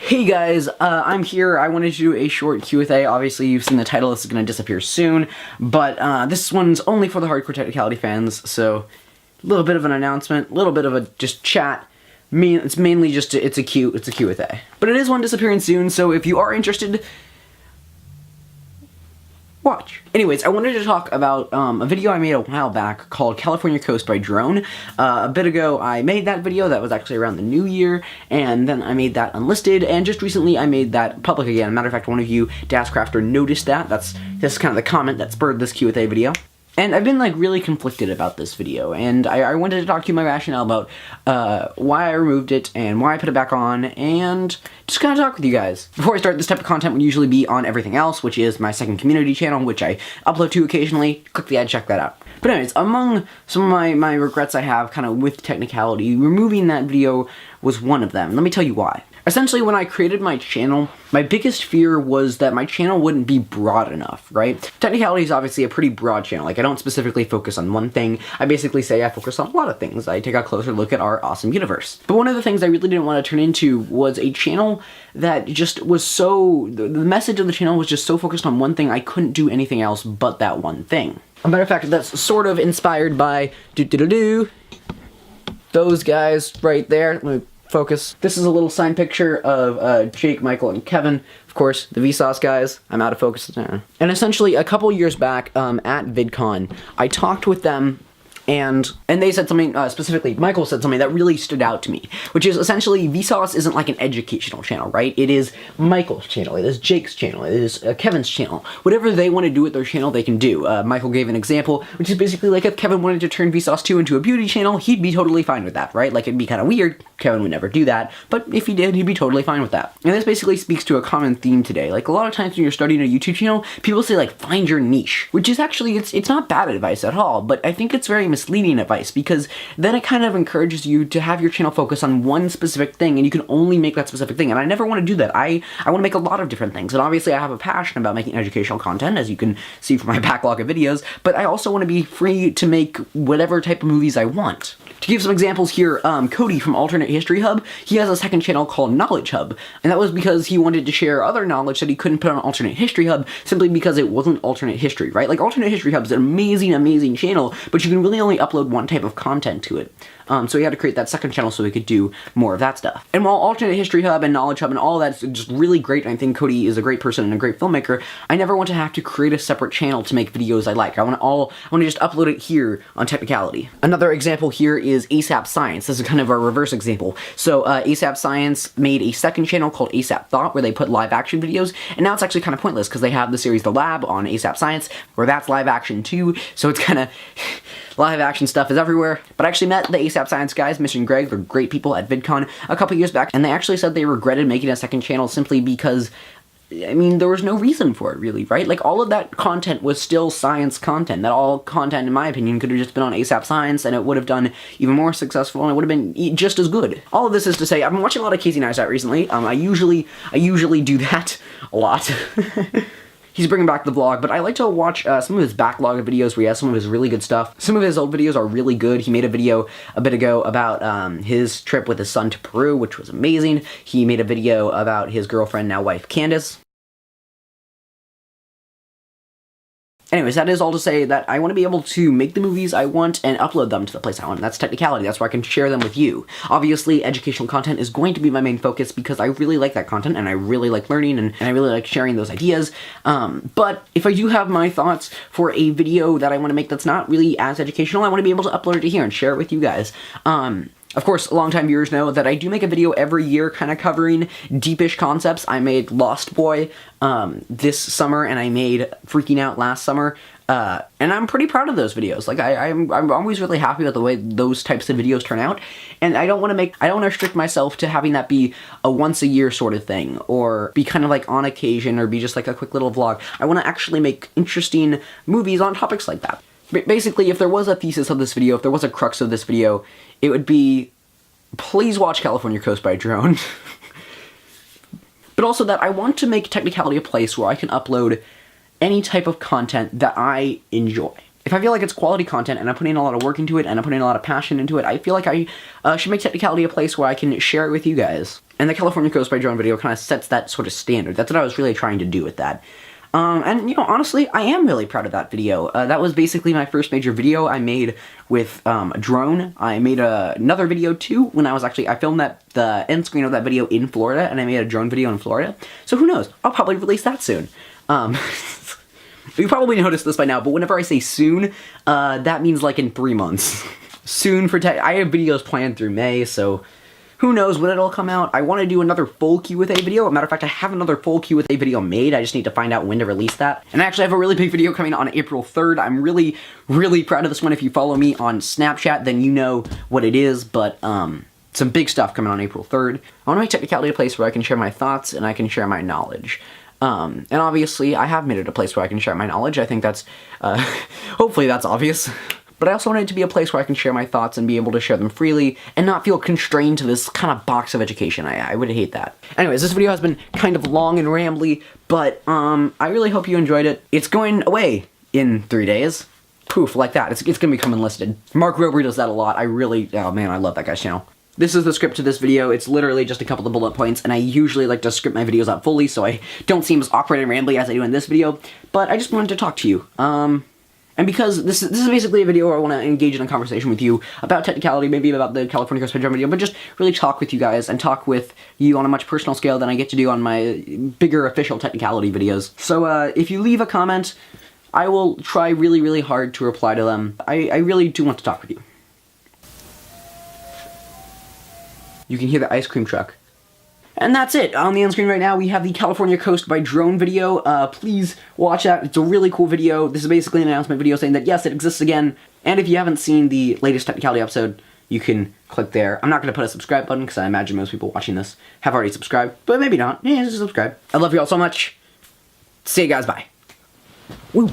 Hey guys, I'm here. I wanted to do a short Q&A. Obviously, you've seen the title. This is going to disappear soon, but this one's only for the hardcore Technicality fans, so a little bit of an announcement, a little bit of a just chat. It's mainly just it's a Q&A. But it is one disappearing soon, so if you are interested, watch. Anyways, I wanted to talk about a video I made a while back called California Coast by Drone. A bit ago, I made that video. That was actually around the new year, and then I made that unlisted, and just recently I made that public again. Matter of fact, one of you, Dascrafter, noticed that. This is kind of the comment that spurred this Q&A video. And I've been, like, really conflicted about this video, and I wanted to talk to you my rationale about why I removed it, and why I put it back on, and just kind of talk with you guys. Before I start, this type of content would usually be on everything else, which is my second community channel, which I upload to occasionally. Click the ad, check that out. But anyways, among some of my regrets I have kind of with Technicality, removing that video was one of them. Let me tell you why. Essentially, when I created my channel, my biggest fear was that my channel wouldn't be broad enough, right? Technicality is obviously a pretty broad channel. Like, I don't specifically focus on one thing. I basically say I focus on a lot of things. I take a closer look at our awesome universe. But one of the things I really didn't want to turn into was a channel that just was so... The message of the channel was just so focused on one thing, I couldn't do anything else but that one thing. As a matter of fact, that's sort of inspired by... those guys right there. Let me focus. This is a little signed picture of Jake, Michael, and Kevin. Of course, the Vsauce guys. I'm out of focus. And essentially, a couple years back at VidCon, I talked with them, and they said something, specifically, Michael said something that really stood out to me, which is essentially, Vsauce isn't like an educational channel, right? It is Michael's channel, it is Jake's channel, it is Kevin's channel. Whatever they want to do with their channel, they can do. Michael gave an example, which is basically like if Kevin wanted to turn Vsauce 2 into a beauty channel, he'd be totally fine with that, right? Like, it'd be kind of weird. Kevin would never do that, but if he did, he'd be totally fine with that. And this basically speaks to a common theme today. Like, a lot of times when you're starting a YouTube channel, people say, like, find your niche, which is actually, it's not bad advice at all, but I think it's very misleading advice, because then it kind of encourages you to have your channel focus on one specific thing, and you can only make that specific thing, and I never want to do that. I want to make a lot of different things, and obviously I have a passion about making educational content, as you can see from my backlog of videos, but I also want to be free to make whatever type of movies I want. To give some examples here, Cody from Alternate History Hub, he has a second channel called Knowledge Hub, and that was because he wanted to share other knowledge that he couldn't put on Alternate History Hub simply because it wasn't alternate history, right? Like, Alternate History Hub is an amazing, amazing channel, but you can really only upload one type of content to it. So he had to create that second channel so he could do more of that stuff. And while Alternate History Hub and Knowledge Hub and all that's just really great, and I think Cody is a great person and a great filmmaker, I never want to have to create a separate channel to make videos I like. I want to just upload it here on Technicality. Another example here is ASAP Science. This is kind of a reverse example. So ASAP Science made a second channel called ASAP Thought, where they put live action videos, and now it's actually kind of pointless because they have the series The Lab on ASAP Science, where that's live action too, so it's kind of... live action stuff is everywhere. But I actually met the ASAP Science guys, Mitch and Greg. They're great people at VidCon a couple years back, and they actually said they regretted making a second channel simply because, I mean, there was no reason for it, really, right? Like, all of that content was still science content. That all content, in my opinion, could have just been on ASAP Science, and it would have done even more successful, and it would have been just as good. All of this is to say, I've been watching a lot of Casey Neistat recently. I usually do that a lot. He's bringing back the vlog, but I like to watch some of his backlog of videos where he has some of his really good stuff. Some of his old videos are really good. He made a video a bit ago about his trip with his son to Peru, which was amazing. He made a video about his girlfriend, now wife, Candace. Anyways, that is all to say that I want to be able to make the movies I want and upload them to the place I want. That's Technicality. That's where I can share them with you. Obviously, educational content is going to be my main focus because I really like that content, and I really like learning, and I really like sharing those ideas. But if I do have my thoughts for a video that I want to make that's not really as educational, I want to be able to upload it to here and share it with you guys. Of course, longtime viewers know that I do make a video every year kind of covering deepish concepts. I made Lost Boy this summer, and I made Freaking Out last summer, and I'm pretty proud of those videos. Like, I'm always really happy with the way those types of videos turn out, and I don't want to restrict myself to having that be a once-a-year sort of thing, or be kind of like on occasion, or be just like a quick little vlog. I want to actually make interesting movies on topics like that. Basically, if there was a thesis of this video, if there was a crux of this video, it would be, please watch California Coast by Drone. But also that I want to make Technicality a place where I can upload any type of content that I enjoy. if I feel like it's quality content and I'm putting a lot of work into it and I'm putting a lot of passion into it, I feel like I should make Technicality a place where I can share it with you guys. And the California Coast by Drone video kind of sets that sort of standard. That's what I was really trying to do with that. And, you know, honestly, I am really proud of that video. That was basically my first major video I made with a drone. I made another video, too, when I filmed the end screen of that video in Florida, and I made a drone video in Florida. So who knows? I'll probably release that soon. You probably noticed this by now, but whenever I say soon, that means like in 3 months. Soon for I have videos planned through May, so who knows when it'll come out. I want to do another full Q&A video. As a matter of fact, I have another full Q&A video made. I just need to find out when to release that. And I actually have a really big video coming on April 3rd. I'm really, really proud of this one. If you follow me on Snapchat, then you know what it is, but some big stuff coming on April 3rd. I want to make Technicality a place where I can share my thoughts and I can share my knowledge. And obviously, I have made it a place where I can share my knowledge. I think that's, hopefully that's obvious. But I also wanted it to be a place where I can share my thoughts and be able to share them freely and not feel constrained to this kind of box of education. I would hate that. Anyways, this video has been kind of long and rambly, but I really hope you enjoyed it. It's going away in 3 days. Poof, like that. It's gonna become enlisted. Mark Rober does that a lot. Oh man, I love that guy's channel. This is the script to this video. It's literally just a couple of bullet points, and I usually like to script my videos out fully so I don't seem as awkward and rambly as I do in this video, but I just wanted to talk to you. And because this is basically a video where I want to engage in a conversation with you about Technicality, maybe about the California Coast by Drone video, but just really talk with you guys and talk with you on a much personal scale than I get to do on my bigger official Technicality videos. So if you leave a comment, I will try really, really hard to reply to them. I really do want to talk with you. You can hear the ice cream truck. And that's it. On the end screen right now, we have the California Coast by Drone video. Please watch that. It's a really cool video. This is basically an announcement video saying that, yes, it exists again. And if you haven't seen the latest Technicality episode, you can click there. I'm not going to put a subscribe button because I imagine most people watching this have already subscribed. But maybe not. Yeah, just subscribe. I love you all so much. See you guys. Bye. Woo.